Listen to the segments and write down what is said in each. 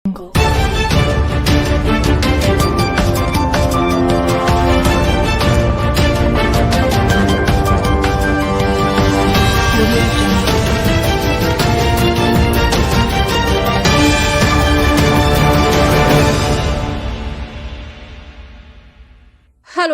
Hello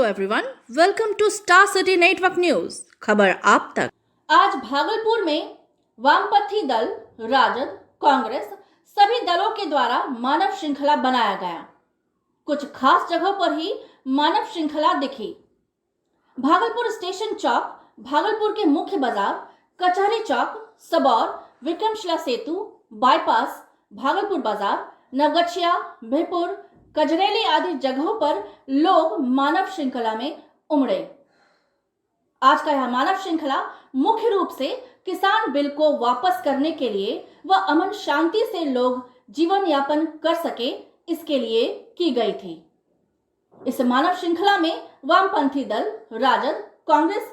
everyone, welcome to star city network news. खबर आप तक। आज भागलपुर में वामपंथी दल, राजद, कांग्रेस सभी दलों के द्वारा मानव श्रृंखला बनाया गया। कुछ खास जगहों पर ही मानव श्रृंखला दिखी। भागलपुर स्टेशन चौक, भागलपुर के मुख्य बाजार, कचहरी चौक, सबौर, विक्रमशिला सेतु, बाईपास, भागलपुर बाजार, नवगछिया, भेपुर, कजरेली आदि जगहों पर लोग मानव श्रृंखला में उमड़े। आज का यह मानव श्रृंखला मुख्य रूप से किसान बिल को वापस करने के लिए व अमन शांति से लोग जीवन यापन कर सके, इसके लिए की गई थी। इस मानव श्रृंखला में वामपंथी दल, राजद, कांग्रेस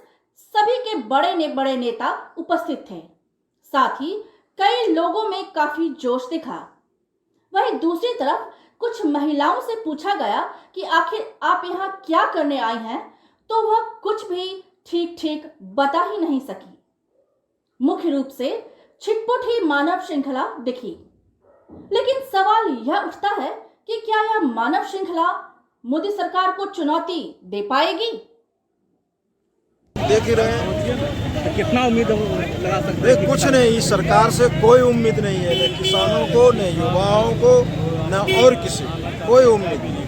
सभी के बड़े नेता उपस्थित थे। साथ ही कई लोगों में काफी जोश दिखा। वहीं दूसरी तरफ कुछ महिलाओं से पूछा गया कि आखिर आप यहाँ क्या करने आई हैं, तो वह कुछ भी ठीक बता ही नहीं सकी। मुख्य रूप से छिटपुट ही मानव श्रृंखला दिखी। लेकिन सवाल यह उठता है कि क्या यह मानव श्रृंखला मोदी सरकार को चुनौती दे पाएगी? देख ही रहे हैं। कितना उम्मीद लगा सकते हैं? कुछ नहीं, इस सरकार से कोई उम्मीद नहीं है, न किसानों को, न युवाओं को, न और किसी कोई उम्मीद नहीं।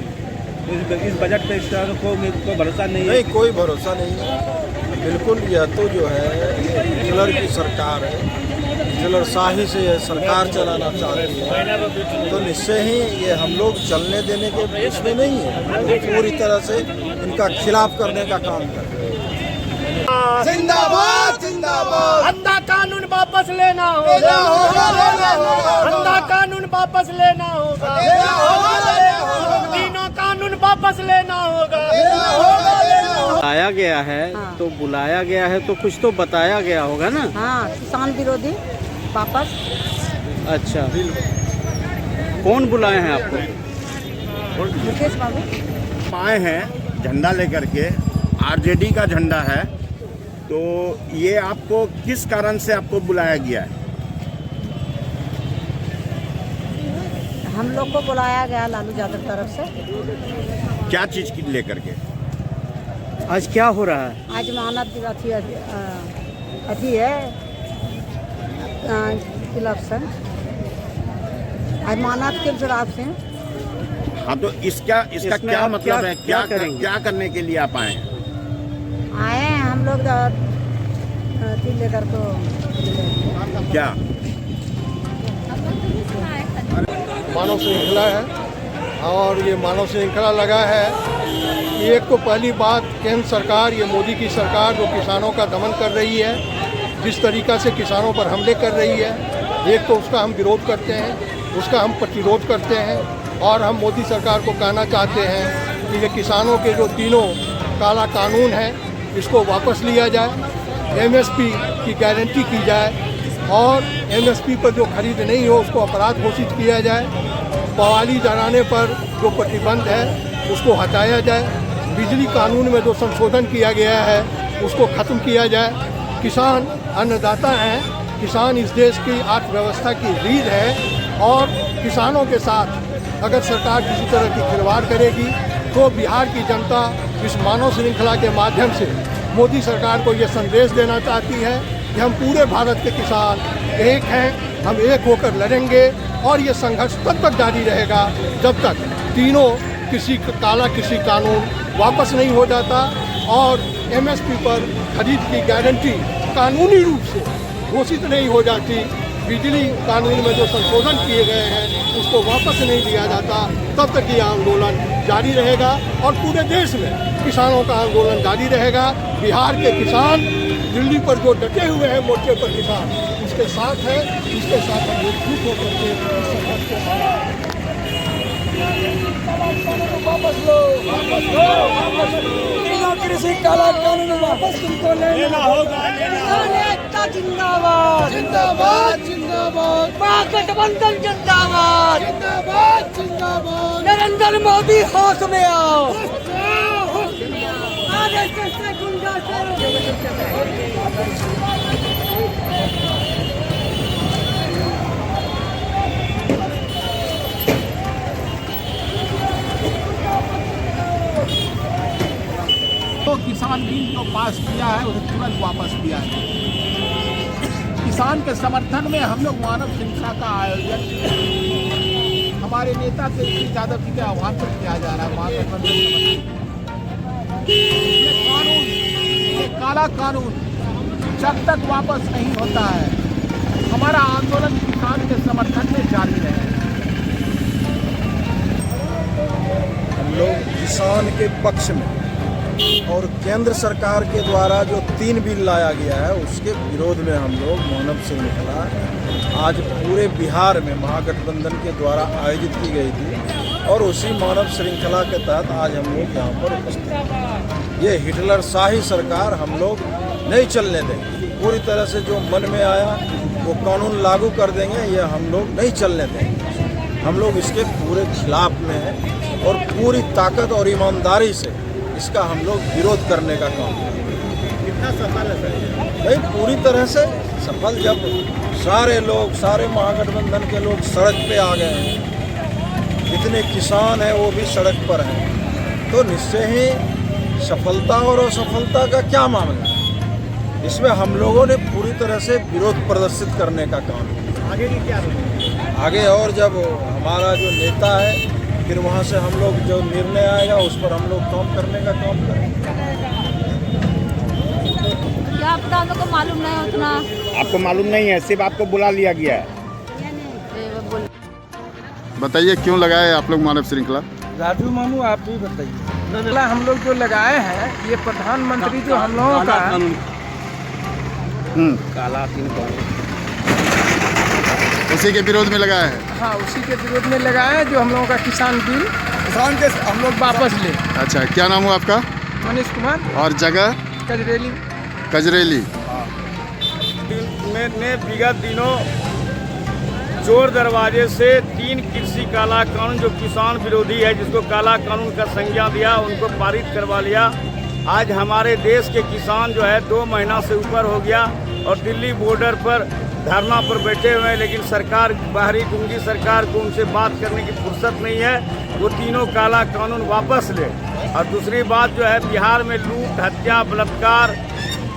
इस बजट पे को भरोसा नहीं, कोई भरोसा नहीं है। बिल्कुल, यह तो जो है हिटलर की सरकार है, हिटलरशाही से यह सरकार चलाना चाहती है, तो निश्चय ही ये हम लोग चलने देने के इसमें नहीं है। पूरी तरह से इनका खिलाफ करने का काम कर रहे हैं। जिंदाबाद जिंदाबाद। अंधा कानून वापस लेना होगा, अंधा कानून वापस लेना होगा, तीनों कानून वापस लेना होगा। बुलाया गया है तो बुलाया गया है तो कुछ तो बताया गया होगा ना। हाँ, किसान विरोधी वापस। अच्छा, कौन बुलाए हैं आपको? मुकेश बाबू आए हैं झंडा लेकर के, आरजेडी का झंडा है, तो ये आपको किस कारण से आपको बुलाया गया है? हम लोग को बुलाया गया लालू यादव तरफ से। क्या चीज की लेकर के? आज क्या हो रहा है? आज मानव अथी है इलेक्शन, आज मानव के जवाब से। हाँ, तो इसका क्या मतलब है? क्या करेंगे? क्या करने के लिए आप आए हैं? आए हैं हम लोग लेकर को। क्या मानव श्रृंखला है, और ये मानव श्रृंखला लगा है कि एक तो पहली बात, केंद्र सरकार, ये मोदी की सरकार जो किसानों का दमन कर रही है, जिस तरीक़ा से किसानों पर हमले कर रही है, एक तो उसका हम विरोध करते हैं, उसका हम प्रतिरोध करते हैं। और हम मोदी सरकार को कहना चाहते हैं कि ये किसानों के जो तीनों काला कानून है, इसको वापस लिया जाए, एमएसपी की गारंटी की जाए, और एमएसपी पर जो खरीद नहीं हो उसको अपराध घोषित किया जाए, बवाली जलाने पर जो प्रतिबंध है उसको हटाया जाए, बिजली कानून में जो संशोधन किया गया है उसको ख़त्म किया जाए। किसान अन्नदाता हैं, किसान इस देश की अर्थव्यवस्था की रीढ़ है, और किसानों के साथ अगर सरकार किसी तरह की खिलवाड़ करेगी तो बिहार की जनता इस मानव श्रृंखला के माध्यम से मोदी सरकार को ये संदेश देना चाहती है कि हम पूरे भारत के किसान एक हैं, हम एक होकर लड़ेंगे, और ये संघर्ष तब तक जारी रहेगा जब तक तीनों कृषि कानून वापस नहीं हो जाता और एमएसपी पर खरीद की गारंटी कानूनी रूप से घोषित नहीं हो जाती, बिजली कानून में जो संशोधन किए गए हैं उसको वापस नहीं लिया जाता, तब तक ये आंदोलन जारी रहेगा और पूरे देश में किसानों का आंदोलन जारी रहेगा। बिहार के किसान दिल्ली पर जो डटे हुए हैं मोर्चे पर किसान, उसके साथ है, उसके साथ हम एकजुट होकर के इस संघर्ष को वापस लो, वापस लो, वापस लो। कृषि काला कानून वापस तुमको लेना होगा। जिंदाबाद जिंदाबाद जिंदाबाद, महागठबंधन जिंदाबाद जिंदाबाद। गठबंधन मोदी होश में आओ। तो किसान बिल जो पास किया है उसे तुरंत वापस किया है। किसान के समर्थन में हम लोग मानव श्रृंखला का आयोजन हमारे नेता तेजस्वी यादव जी के आह्वान पर किया जा रहा है। महागठबंधन ये कानून, ये काला कानून जब तक वापस नहीं होता है, हमारा आंदोलन किसान के समर्थन में जारी रहेगा। हम लोग किसान के पक्ष में और केंद्र सरकार के द्वारा जो 3 बिल लाया गया है उसके विरोध में हम लोग मानव श्रृंखला आज पूरे बिहार में महागठबंधन के द्वारा आयोजित की गई थी और उसी मानव श्रृंखला के तहत आज हम लोग यहाँ पर उपस्थित हैं। ये हिटलर शाही सरकार हम लोग नहीं चलने देंगे। पूरी तरह से जो मन में आया वो कानून लागू कर देंगे, ये हम लोग नहीं चलने देंगे। हम लोग इसके पूरे खिलाफ में हैं और पूरी ताकत और ईमानदारी से इसका हम लोग विरोध करने का काम करेंगे। कितना सफल है सर? भाई पूरी तरह से सफल। जब सारे लोग, सारे महागठबंधन के लोग सड़क पे आ गए हैं, जितने किसान हैं वो भी सड़क पर हैं, तो निश्चय ही सफलता और असफलता का क्या मामला है। इसमें हम लोगों ने पूरी तरह से विरोध प्रदर्शित करने का काम किया। आगे की क्या? आगे और जब हमारा जो नेता है फिर वहाँ से हम लोग जो निर्णय आएगा उस पर हम लोग काम करने का काम करेंगे। क्या पता हम लोग को मालूम नहीं उतना। आपको मालूम नहीं है, सिर्फ आपको बुला लिया गया है। बताइए क्यों लगाए आप लोग मानव श्रृंखला? राजू मामू आप भी बताइए। हम लोग जो लगाए हैं ये प्रधानमंत्री जो हम लोगों का काला कानून उसी के विरोध में लगाया है। हाँ उसी के विरोध में लगाए हैं जो हम लोगों का किसान बिल के हम लोग वापस ले। अच्छा, क्या नाम हुआ आपका? मनीष कुमार। और जगह? कजरेली। कजरेली। मैंने विगत दिनों चोर दरवाजे से 3 कृषि काला कानून जो किसान विरोधी है, जिसको काला कानून का संज्ञा दिया, उनको पारित करवा लिया। आज हमारे देश के किसान जो है 2 महीना से ऊपर हो गया और दिल्ली बॉर्डर पर धरना पर बैठे हुए हैं, लेकिन सरकार, बाहरी गुंगी सरकार को उनसे बात करने की फुर्सत नहीं है। वो तीनों काला कानून वापस ले। और दूसरी बात जो है, बिहार में लूट, हत्या, बलात्कार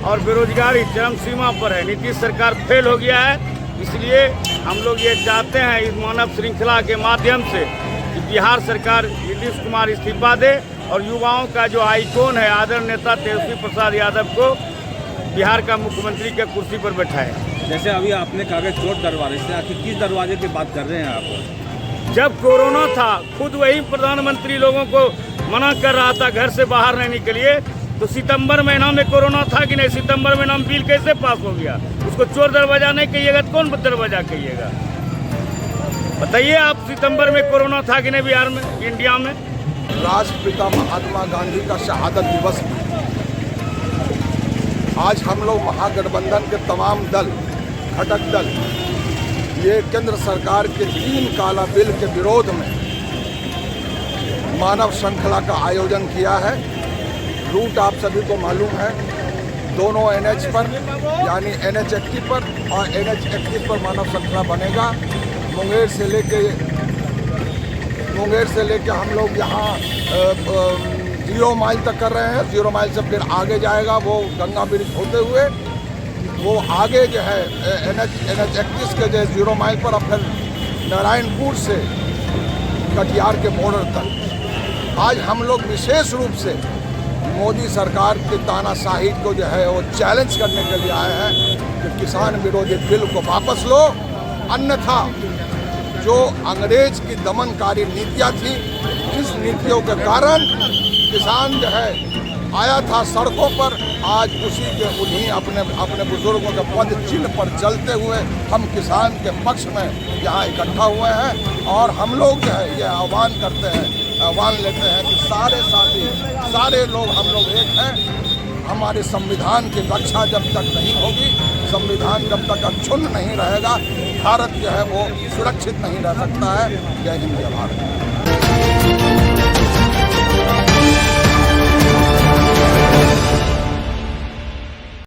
और बेरोजगारी चरम सीमा पर है। नीतीश सरकार फेल हो गया है। इसलिए हम लोग ये चाहते हैं इस मानव श्रृंखला के माध्यम से कि बिहार सरकार नीतीश कुमार इस्तीफा दे और युवाओं का जो आइकॉन है आदरणीय नेता तेजस्वी प्रसाद यादव को बिहार का मुख्यमंत्री के कुर्सी पर बैठाए। जैसे अभी आपने कहा कि चोर दरवाजे से, आखिर किस दरवाजे की बात कर रहे हैं आप? जब कोरोना था, खुद वही प्रधानमंत्री लोगों को मना कर रहा था घर से बाहर नहीं निकलिए, तो सितंबर महीना में कोरोना था कि नहीं? सितंबर महीना में बिल कैसे पास हो गया? उसको चोर दरवाजा नहीं कहिएगा तो कौन दरवाजा कहिएगा? बताइए आप, सितंबर में कोरोना था कि नहीं बिहार में, इंडिया में? राष्ट्रपिता महात्मा गांधी का शहादत दिवस आज हम लोग महागठबंधन के तमाम दल, घटक दल, ये केंद्र सरकार के 3 काला बिल के विरोध में मानव श्रृंखला का आयोजन किया है। रूट आप सभी को मालूम है, दोनों NH पर यानी NH 81 पर और NH 31 पर मानव श्रृंखला बनेगा। मुंगेर से लेके हम लोग यहाँ 0 माइल तक कर रहे हैं। 0 माइल से फिर आगे जाएगा वो गंगा ब्रिज होते हुए, वो आगे जो है NH 31 के जो 0 माइल पर, और फिर नारायणपुर से कटिहार के बॉर्डर तक। आज हम लोग विशेष रूप से मोदी सरकार की तानाशाही को जो है वो चैलेंज करने के लिए आए हैं कि किसान विरोधी बिल को वापस लो, अन्यथा जो अंग्रेज की दमनकारी नीतियाँ थी, जिस नीतियों के कारण किसान जो है आया था सड़कों पर, आज उन्हीं अपने बुजुर्गों के पद चिन्ह पर चलते हुए हम किसान के पक्ष में यहाँ इकट्ठा हुए हैं। और हम लोग जो है ये आह्वान लेते हैं कि सारे साथी, सारे लोग हम लोग एक हैं। हमारे संविधान की रक्षा जब तक नहीं होगी, संविधान जब तक अक्षुण्ण नहीं रहेगा, भारत जो है वो सुरक्षित नहीं रह सकता है। जय हिंद, जय भारत।